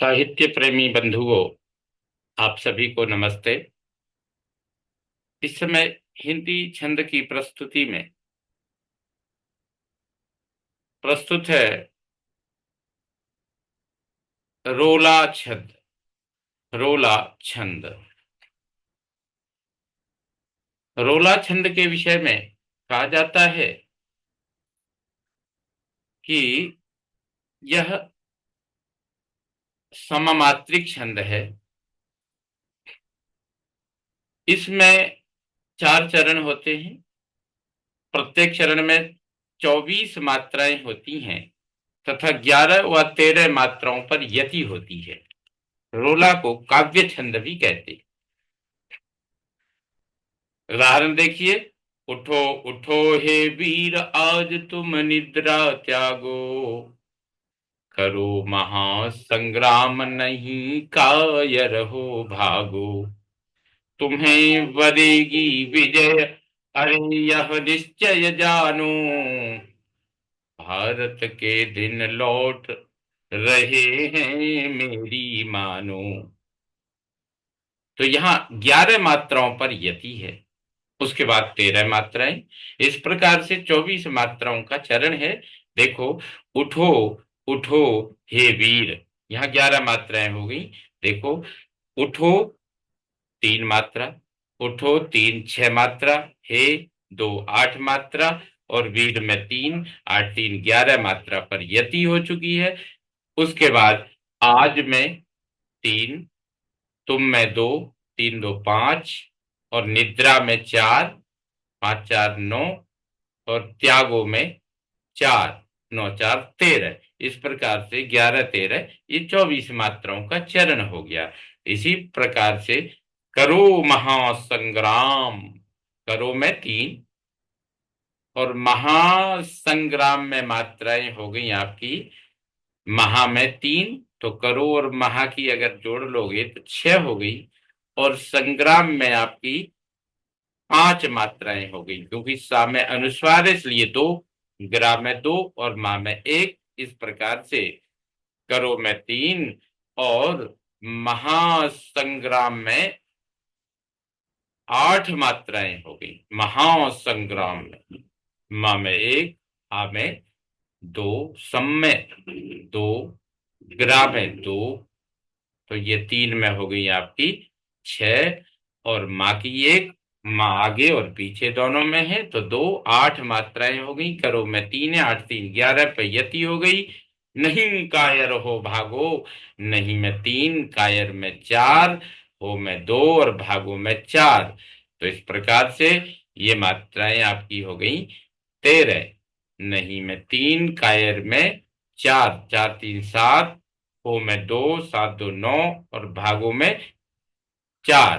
साहित्य प्रेमी बंधुओं, आप सभी को नमस्ते। इस समय हिंदी छंद की प्रस्तुति में प्रस्तुत है रोला छंद। रोला छंद। रोला छंद के विषय में कहा जाता है कि यह सममात्रिक छंद है। इसमें 4 चरण होते हैं। प्रत्येक चरण में 24 मात्राएं होती हैं तथा 11 व 13 मात्राओं पर यति होती है। रोला को काव्य छंद भी कहते हैं। उदाहरण देखिए। उठो उठो हे वीर, आज तुम निद्रा त्यागो, करो महासंग्राम नहीं कायर हो भागो, तुम्हें वरेगी विजय, अरे यह निश्चय जानो, भारत के दिन लौट रहे हैं मेरी मानो। तो यहाँ 11 मात्राओं पर यति है, उसके बाद 13 मात्राएं। इस प्रकार से 24 मात्राओं का चरण है। देखो, उठो उठो हे वीर, यहाँ 11 मात्राएं हो गई। देखो, उठो 3 मात्रा, उठो 3 6 मात्रा, हे 2 8 मात्रा, और वीर में 3 8 3 11 मात्रा पर यति हो चुकी है। उसके बाद आज में 3, तुम में 2, 3 2 5, और निद्रा में 4, 5 4 9, और त्यागो में 4 9 4 13। इस प्रकार से 11 13 ये 24 मात्राओं का चरण हो गया। इसी प्रकार से करो महासंग्राम, करो में 3 और महासंग्राम में मात्राएं हो गई आपकी। महा में 3, तो करो और महा की अगर जोड़ लोगे तो 6 हो गई, और संग्राम में आपकी 5 मात्राएं हो गई, क्योंकि सा में अनुस्वार है इसलिए 2, ग्रा में 2 और मा में 1। इस प्रकार से करो में 3 और महासंग्राम में 8 मात्राएं हो गई। महासंग्राम में मा में 1, आ में 2, सम में 2, ग्रा में 2, तो ये 3 में हो गई आपकी 6, और माँ की 1, माँ आगे और पीछे दोनों में है तो 2 8 मात्राएं हो गई। करो में 3 है, 8 3 11 पे यति हो गई। नहीं कायर हो भागो, नहीं में 3, कायर में 4, हो में 2 और भागो में 4। तो इस प्रकार से ये मात्राएं आपकी हो गई 13। नहीं में 3, कायर में 4, 4 3 7, हो में 2, 7 2 9, और भागों में 4,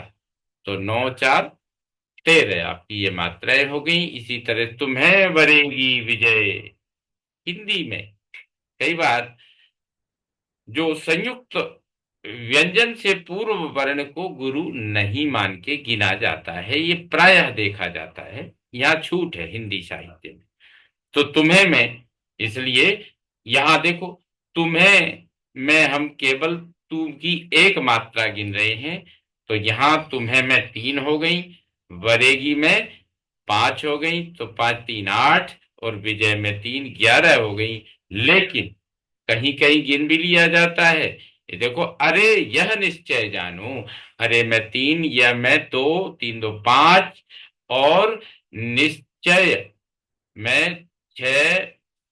तो 9 4 13 आपकी ये मात्राएं हो गई। इसी तरह तुम्हें वरेगी विजय। हिंदी में कई बार जो संयुक्त व्यंजन से पूर्व वर्ण को गुरु नहीं मान के गिना जाता है, ये प्रायः देखा जाता है। यहाँ छूट है हिंदी साहित्य में। तो तुम्हें में, इसलिए यहां देखो, तुम्हें में हम केवल तुम की एक मात्रा गिन रहे हैं, तो यहां तुम्हें में 3 हो गई, वरेगी में 5 हो गई, तो 5 3 8, और विजय में 3 11 हो गई। लेकिन कहीं कहीं गिन भी लिया जाता है। ये देखो, अरे यह निश्चय जानू, अरे मैं 3, यह मैं 2, 3 2 5, और निश्चय में 6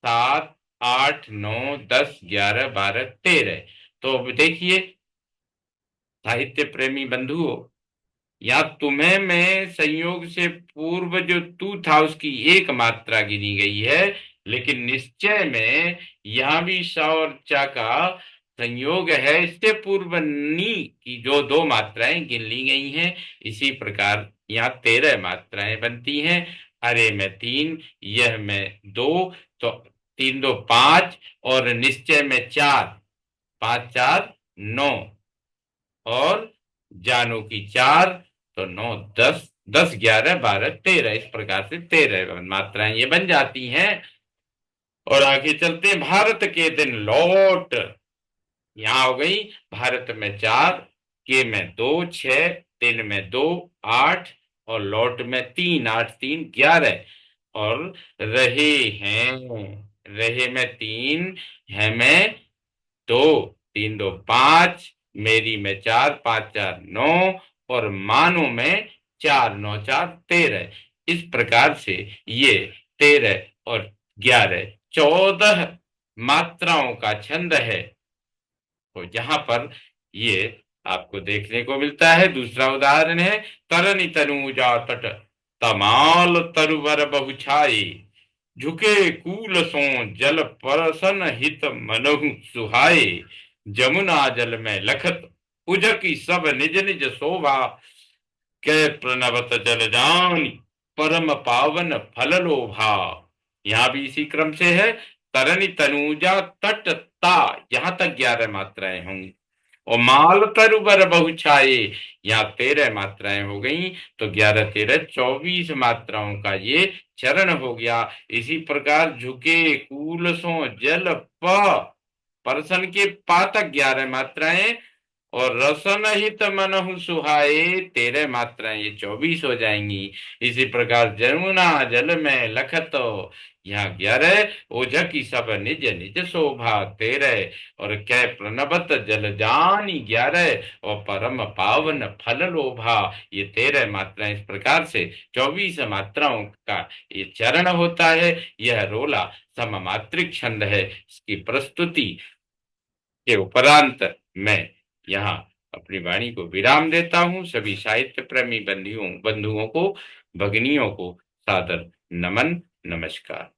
7 8 9 10 11 12 13। तो अब देखिए साहित्य प्रेमी बंधुओं, या तुम्हें में संयोग से पूर्व जो तू था उसकी एक मात्रा गिनी गई है, लेकिन निश्चय में यहां भी स और च का संयोग है। इससे पूर्व नी की जो 2 मात्राएं गिन ली गई हैं। इसी प्रकार यहाँ 13 मात्राएं बनती हैं। अरे में 3, यह में 2, तो 3 2 5, और निश्चय में 4, 5 4 9, और जानू की 4, तो 9 10 10 11 12 13। इस प्रकार से 13 मात्राएं ये बन जाती हैं। और आगे चलते हैं। भारत के दिन लौट यहाँ हो गई भारत में 4, के में 2, 6, तिल में 2, 8, और लौट में 3, 8 3 11, और रहे हैं, रहे में 3, है में 2, 3 2 5, मेरी में 4, 5 4 9, और मानो में 4 9 4 13। इस प्रकार से ये 13 और 11 14 मात्राओं का छंद है। तो यहाँ पर ये आपको देखने को मिलता है। दूसरा उदाहरण है, तरनि तनुजा तट तमाल तरुवर बहुछाई, झुके कूल सो जल परसन हित मनहु सुहाए, जमुना जल में लखत उजकी सब निज निज शोभा, कै प्रणवत जल जानी परम पावन फल लोभा। यहाँ भी इसी क्रम से है, तरनि तनुजा तट ता, यहाँ तक 11 मात्राएं होंगी, और माल तरुबर बहुछाए, यहाँ 13 मात्राएं हो गई, तो 11 13 24 मात्राओं का ये चरण हो गया। इसी प्रकार झुके कूल सो जल प, परसन के पा तक 11 मात्राएं, और रसन हित मनहु सुहाए 13 मात्राएं, ये 24 हो जाएंगी। इसी प्रकार जमुना जल में लखत, यहाँ 11, ओझ की सब निज निज शोभा 13, और कै प्रणबत जल जानी 11, और परम पावन फल लोभा, ये 13 मात्राएं। इस प्रकार से 24 मात्राओं का ये चरण होता है। यह रोला सममात्रिक छंद है। इसकी प्रस्तुति के उपरांत मैं यहाँ अपनी वाणी को विराम देता हूँ। सभी साहित्य प्रेमी बंधुओं को, भगिनियों को सादर नमन, नमस्कार।